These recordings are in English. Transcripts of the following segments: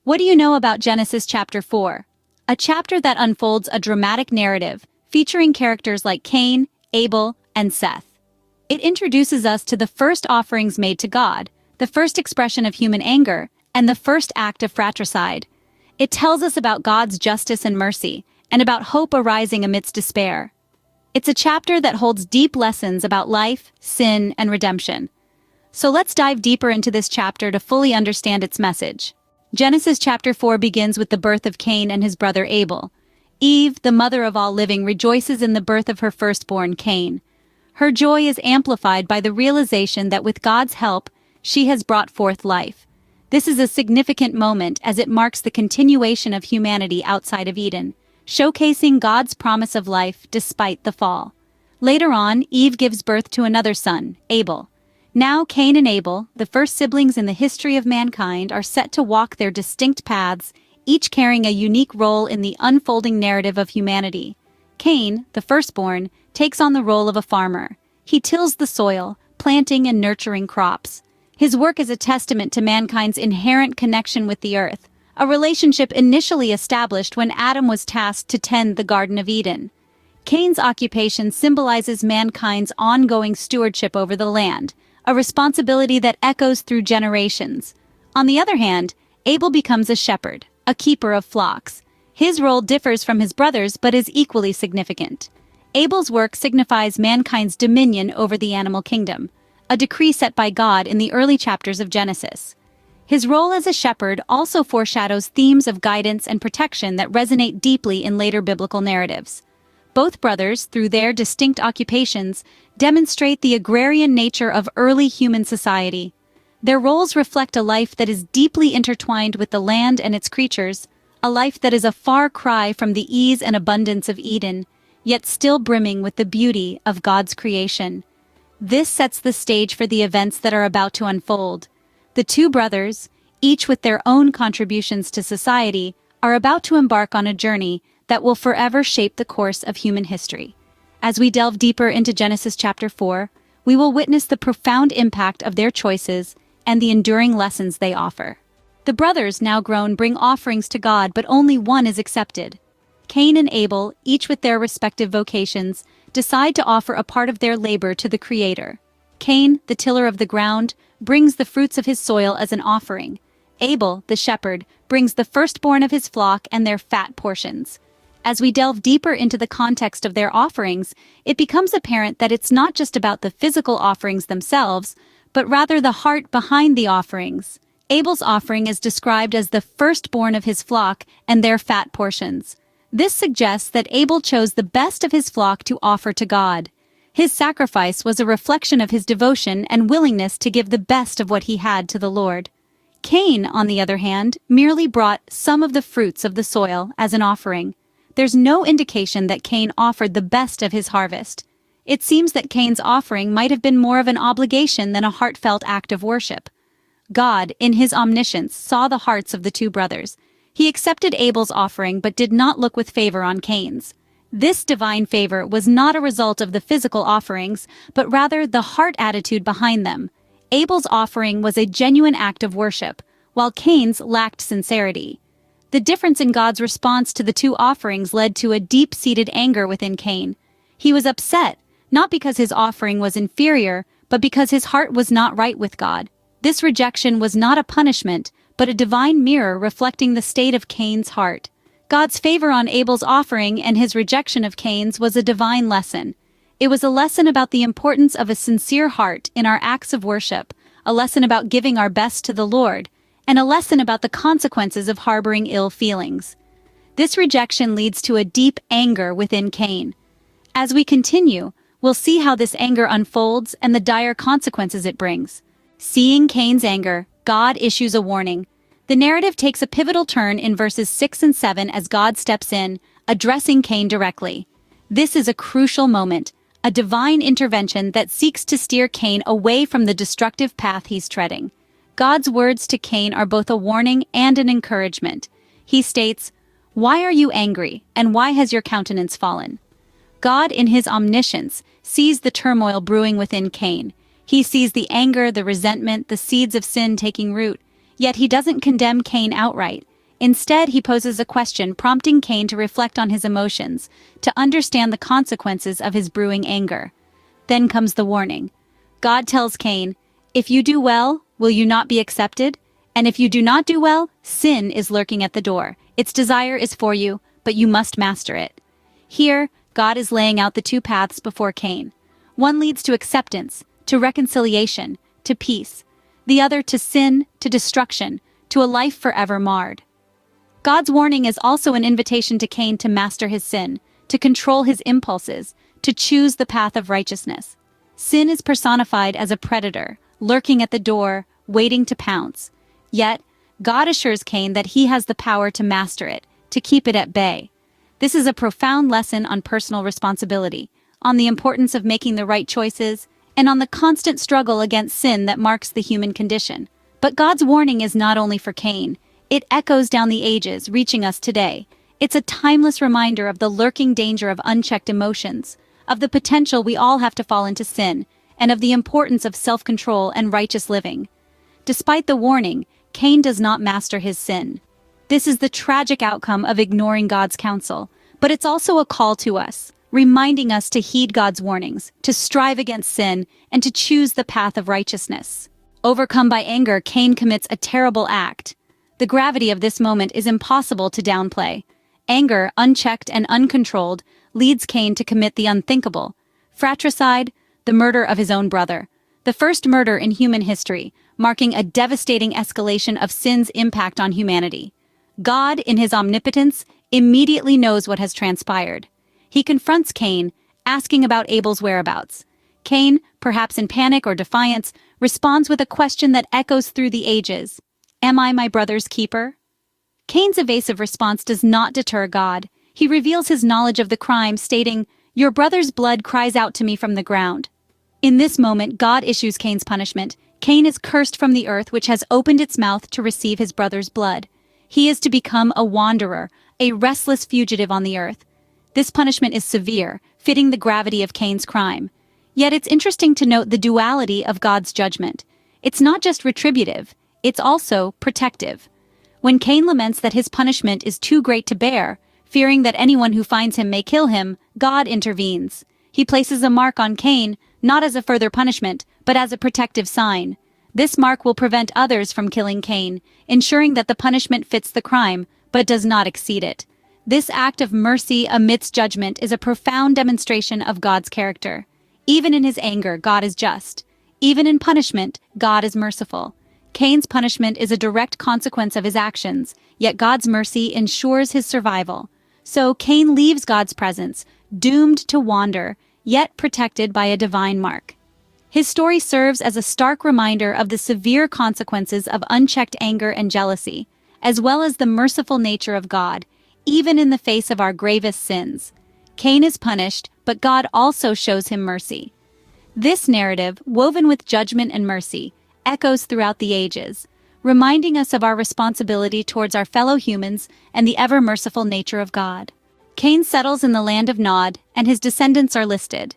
What do you know about Genesis chapter 4? A chapter that unfolds a dramatic narrative featuring characters like Cain, Abel, and Seth. It introduces us to the first offerings made to God, the first expression of human anger, and the first act of fratricide. It tells us about God's justice and mercy, and about hope arising amidst despair. It's a chapter that holds deep lessons about life, sin, and redemption. So let's dive deeper into this chapter to fully understand its message. Genesis chapter 4 begins with the birth of Cain and his brother Abel. Eve, the mother of all living, rejoices in the birth of her firstborn, Cain. Her joy is amplified by the realization that with God's help, she has brought forth life. This is a significant moment as it marks the continuation of humanity outside of Eden, showcasing God's promise of life despite the fall. Later on, Eve gives birth to another son, Abel. Now Cain and Abel, the first siblings in the history of mankind, are set to walk their distinct paths, each carrying a unique role in the unfolding narrative of humanity. Cain, the firstborn, takes on the role of a farmer. He tills the soil, planting and nurturing crops. His work is a testament to mankind's inherent connection with the earth, a relationship initially established when Adam was tasked to tend the Garden of Eden. Cain's occupation symbolizes mankind's ongoing stewardship over the land, a responsibility that echoes through generations. On the other hand, Abel becomes a shepherd, a keeper of flocks. His role differs from his brother's but is equally significant. Abel's work signifies mankind's dominion over the animal kingdom, a decree set by God in the early chapters of Genesis. His role as a shepherd also foreshadows themes of guidance and protection that resonate deeply in later biblical narratives. Both brothers, through their distinct occupations, demonstrate the agrarian nature of early human society. Their roles reflect a life that is deeply intertwined with the land and its creatures, a life that is a far cry from the ease and abundance of Eden, yet still brimming with the beauty of God's creation. This sets the stage for the events that are about to unfold. The two brothers, each with their own contributions to society, are about to embark on a journey that will forever shape the course of human history. As we delve deeper into Genesis chapter 4, we will witness the profound impact of their choices and the enduring lessons they offer. The brothers, now grown, bring offerings to God, but only one is accepted. Cain and Abel, each with their respective vocations, decide to offer a part of their labor to the Creator. Cain, the tiller of the ground, brings the fruits of his soil as an offering. Abel, the shepherd, brings the firstborn of his flock and their fat portions. As we delve deeper into the context of their offerings, it becomes apparent that it's not just about the physical offerings themselves, but rather the heart behind the offerings. Abel's offering is described as the firstborn of his flock and their fat portions. This suggests that Abel chose the best of his flock to offer to God. His sacrifice was a reflection of his devotion and willingness to give the best of what he had to the Lord. Cain, on the other hand, merely brought some of the fruits of the soil as an offering. There's no indication that Cain offered the best of his harvest. It seems that Cain's offering might have been more of an obligation than a heartfelt act of worship. God, in his omniscience, saw the hearts of the two brothers. He accepted Abel's offering but did not look with favor on Cain's. This divine favor was not a result of the physical offerings, but rather the heart attitude behind them. Abel's offering was a genuine act of worship, while Cain's lacked sincerity. The difference in God's response to the two offerings led to a deep-seated anger within Cain. He was upset, not because his offering was inferior, but because his heart was not right with God. This rejection was not a punishment, but a divine mirror reflecting the state of Cain's heart. God's favor on Abel's offering and his rejection of Cain's was a divine lesson. It was a lesson about the importance of a sincere heart in our acts of worship, a lesson about giving our best to the Lord, and a lesson about the consequences of harboring ill feelings. This rejection leads to a deep anger within Cain. As we continue, we'll see how this anger unfolds and the dire consequences it brings. Seeing Cain's anger, God issues a warning. The narrative takes a pivotal turn in verses 6 and 7 as God steps in, addressing Cain directly. This is a crucial moment, a divine intervention that seeks to steer Cain away from the destructive path he's treading. God's words to Cain are both a warning and an encouragement. He states, "Why are you angry, and why has your countenance fallen?" God, in his omniscience, sees the turmoil brewing within Cain. He sees the anger, the resentment, the seeds of sin taking root. Yet he doesn't condemn Cain outright. Instead, he poses a question prompting Cain to reflect on his emotions, to understand the consequences of his brewing anger. Then comes the warning. God tells Cain, "If you do well, will you not be accepted? And if you do not do well, sin is lurking at the door. Its desire is for you, but you must master it." Here, God is laying out the two paths before Cain. One leads to acceptance, to reconciliation, to peace. The other to sin, to destruction, to a life forever marred. God's warning is also an invitation to Cain to master his sin, to control his impulses, to choose the path of righteousness. Sin is personified as a predator, lurking at the door, waiting to pounce. Yet, God assures Cain that he has the power to master it, to keep it at bay. This is a profound lesson on personal responsibility, on the importance of making the right choices, and on the constant struggle against sin that marks the human condition. But God's warning is not only for Cain. It echoes down the ages, reaching us today. It's a timeless reminder of the lurking danger of unchecked emotions, of the potential we all have to fall into sin, and of the importance of self-control and righteous living. Despite the warning, Cain does not master his sin. This is the tragic outcome of ignoring God's counsel, but it's also a call to us, reminding us to heed God's warnings, to strive against sin, and to choose the path of righteousness. Overcome by anger, Cain commits a terrible act. The gravity of this moment is impossible to downplay. Anger, unchecked and uncontrolled, leads Cain to commit the unthinkable. Fratricide, the murder of his own brother. The first murder in human history, marking a devastating escalation of sin's impact on humanity. God, in his omnipotence, immediately knows what has transpired. He confronts Cain, asking about Abel's whereabouts. Cain, perhaps in panic or defiance, responds with a question that echoes through the ages. "Am I my brother's keeper?" Cain's evasive response does not deter God. He reveals his knowledge of the crime, stating, "Your brother's blood cries out to me from the ground." In this moment, God issues Cain's punishment. Cain is cursed from the earth, which has opened its mouth to receive his brother's blood. He is to become a wanderer, a restless fugitive on the earth. This punishment is severe, fitting the gravity of Cain's crime. Yet it's interesting to note the duality of God's judgment. It's not just retributive, it's also protective. When Cain laments that his punishment is too great to bear, fearing that anyone who finds him may kill him, God intervenes. He places a mark on Cain, not as a further punishment, but as a protective sign. This mark will prevent others from killing Cain, ensuring that the punishment fits the crime, but does not exceed it. This act of mercy amidst judgment is a profound demonstration of God's character. Even in his anger, God is just. Even in punishment, God is merciful. Cain's punishment is a direct consequence of his actions, yet God's mercy ensures his survival. So Cain leaves God's presence, doomed to wander, yet protected by a divine mark. His story serves as a stark reminder of the severe consequences of unchecked anger and jealousy, as well as the merciful nature of God, even in the face of our gravest sins. Cain is punished, but God also shows him mercy. This narrative, woven with judgment and mercy, echoes throughout the ages, reminding us of our responsibility towards our fellow humans and the ever-merciful nature of God. Cain settles in the land of Nod, and his descendants are listed.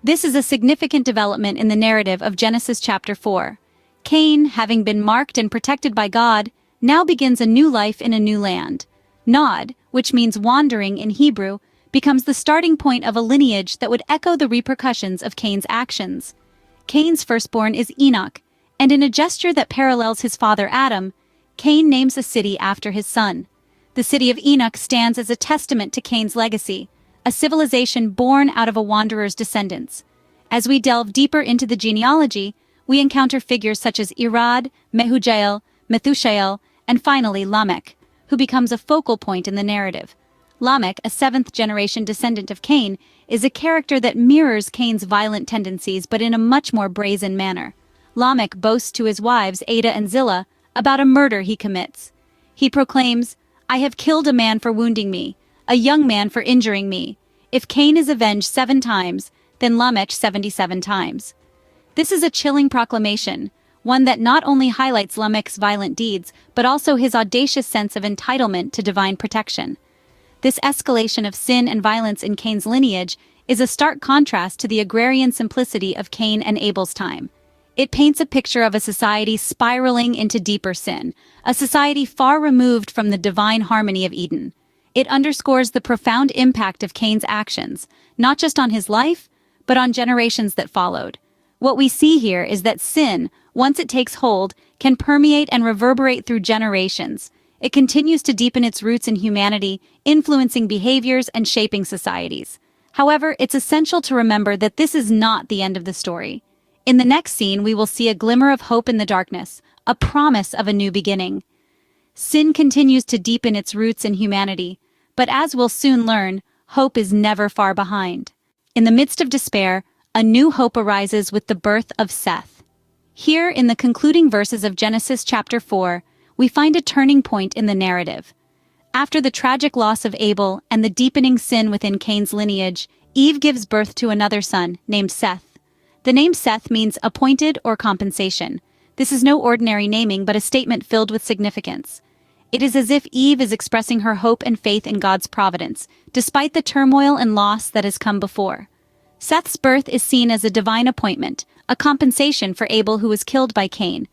This is a significant development in the narrative of Genesis chapter 4. Cain, having been marked and protected by God, now begins a new life in a new land. Nod, which means wandering in Hebrew, becomes the starting point of a lineage that would echo the repercussions of Cain's actions. Cain's firstborn is Enoch, and in a gesture that parallels his father Adam, Cain names a city after his son. The city of Enoch stands as a testament to Cain's legacy, a civilization born out of a wanderer's descendants. As we delve deeper into the genealogy, we encounter figures such as Irad, Mehujael, Methushael, and finally Lamech, who becomes a focal point in the narrative. Lamech, a seventh-generation descendant of Cain, is a character that mirrors Cain's violent tendencies but in a much more brazen manner. Lamech boasts to his wives Ada and Zillah about a murder he commits. He proclaims, "I have killed a man for wounding me, a young man for injuring me. If Cain is avenged 7 times, then Lamech 77 times." This is a chilling proclamation, one that not only highlights Lamech's violent deeds, but also his audacious sense of entitlement to divine protection. This escalation of sin and violence in Cain's lineage is a stark contrast to the agrarian simplicity of Cain and Abel's time. It paints a picture of a society spiraling into deeper sin, a society far removed from the divine harmony of Eden. It underscores the profound impact of Cain's actions, not just on his life, but on generations that followed. What we see here is that sin, once it takes hold, can permeate and reverberate through generations. It continues to deepen its roots in humanity, influencing behaviors and shaping societies. However, it's essential to remember that this is not the end of the story. In the next scene, we will see a glimmer of hope in the darkness, a promise of a new beginning. Sin continues to deepen its roots in humanity, but as we'll soon learn, hope is never far behind. In the midst of despair, a new hope arises with the birth of Seth. Here, in the concluding verses of Genesis chapter 4, we find a turning point in the narrative. After the tragic loss of Abel and the deepening sin within Cain's lineage, Eve gives birth to another son, named Seth. The name Seth means appointed or compensation. This is no ordinary naming but a statement filled with significance. It is as if Eve is expressing her hope and faith in God's providence, despite the turmoil and loss that has come before. Seth's birth is seen as a divine appointment, a compensation for Abel who was killed by Cain.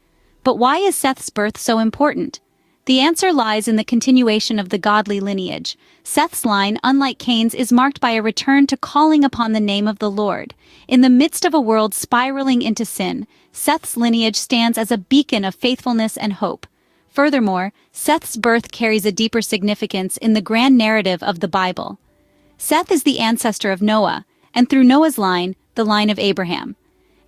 But why is Seth's birth so important? The answer lies in the continuation of the godly lineage. Seth's line, unlike Cain's, is marked by a return to calling upon the name of the Lord. In the midst of a world spiraling into sin, Seth's lineage stands as a beacon of faithfulness and hope. Furthermore, Seth's birth carries a deeper significance in the grand narrative of the Bible. Seth is the ancestor of Noah, and through Noah's line, the line of Abraham.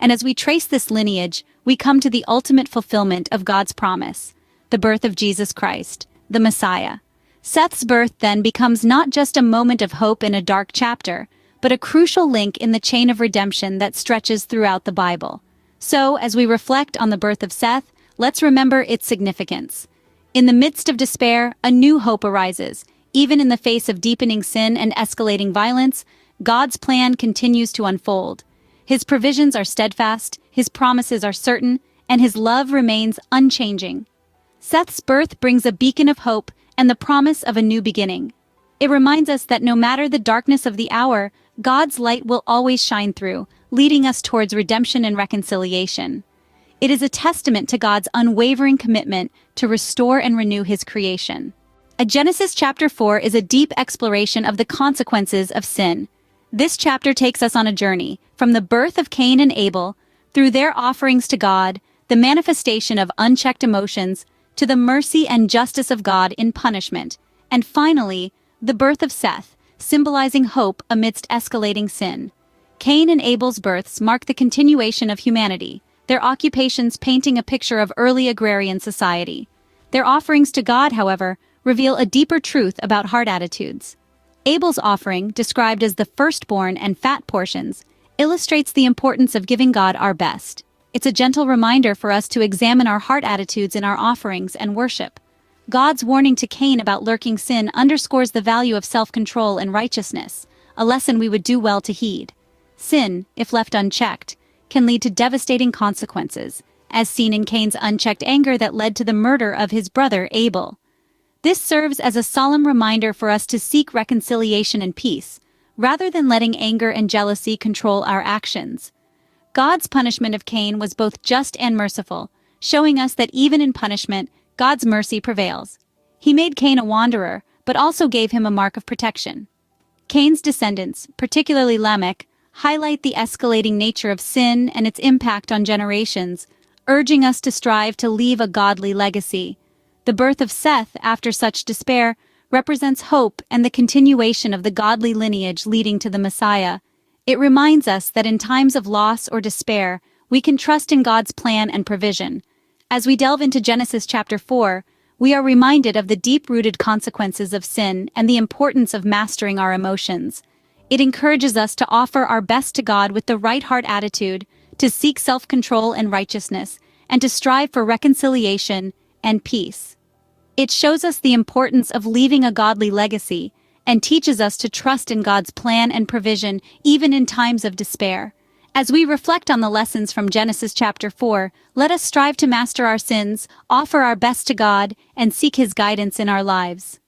And as we trace this lineage, we come to the ultimate fulfillment of God's promise, the birth of Jesus Christ, the Messiah. Seth's birth then becomes not just a moment of hope in a dark chapter, but a crucial link in the chain of redemption that stretches throughout the Bible. So, as we reflect on the birth of Seth, let's remember its significance. In the midst of despair, a new hope arises. Even in the face of deepening sin and escalating violence, God's plan continues to unfold. His provisions are steadfast, His promises are certain, and His love remains unchanging. Seth's birth brings a beacon of hope and the promise of a new beginning. It reminds us that no matter the darkness of the hour, God's light will always shine through, leading us towards redemption and reconciliation. It is a testament to God's unwavering commitment to restore and renew His creation. Genesis chapter 4 is a deep exploration of the consequences of sin. This chapter takes us on a journey, from the birth of Cain and Abel, through their offerings to God, the manifestation of unchecked emotions, to the mercy and justice of God in punishment, and finally, the birth of Seth, symbolizing hope amidst escalating sin. Cain and Abel's births mark the continuation of humanity, their occupations painting a picture of early agrarian society. Their offerings to God, however, reveal a deeper truth about heart attitudes. Abel's offering, described as the firstborn and fat portions, illustrates the importance of giving God our best. It's a gentle reminder for us to examine our heart attitudes in our offerings and worship. God's warning to Cain about lurking sin underscores the value of self-control and righteousness, a lesson we would do well to heed. Sin, if left unchecked, can lead to devastating consequences, as seen in Cain's unchecked anger that led to the murder of his brother Abel. This serves as a solemn reminder for us to seek reconciliation and peace, rather than letting anger and jealousy control our actions. God's punishment of Cain was both just and merciful, showing us that even in punishment, God's mercy prevails. He made Cain a wanderer, but also gave him a mark of protection. Cain's descendants, particularly Lamech, highlight the escalating nature of sin and its impact on generations, urging us to strive to leave a godly legacy. The birth of Seth, after such despair, represents hope and the continuation of the godly lineage leading to the Messiah. It reminds us that in times of loss or despair, we can trust in God's plan and provision. As we delve into Genesis chapter 4, we are reminded of the deep-rooted consequences of sin and the importance of mastering our emotions. It encourages us to offer our best to God with the right heart attitude, to seek self-control and righteousness, and to strive for reconciliation and peace. It shows us the importance of leaving a godly legacy and teaches us to trust in God's plan and provision even in times of despair. As we reflect on the lessons from Genesis chapter 4, let us strive to master our sins, offer our best to God, and seek His guidance in our lives.